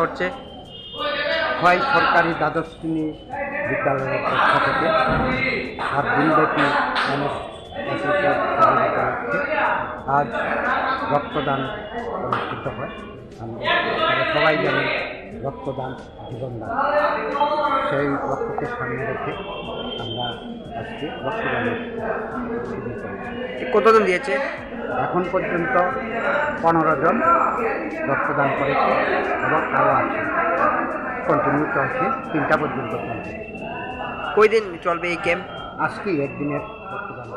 হচ্ছে খোয়াই সরকারি দ্বাদশ শ্রেণী বিদ্যালয়ের পক্ষ থেকে 7 দিনব্যাপী আজ রক্তদান অনুষ্ঠিত হয়। আমরা সবাই জানি রক্তদান জীবনদান, সেই লক্ষ্যকে সামনে রেখে আমরা আজকে রক্তদানের শুরু করেছি। কতজন দিয়েছে? এখন পর্যন্ত 15 জন রক্তদান করেছে এবং আরও আছে, কন্টিনিউ চলছে, 3টা পর্যন্ত চলছে। কই দিন চলবে এই ক্যাম্প? আজকেই একদিনের রক্তদান।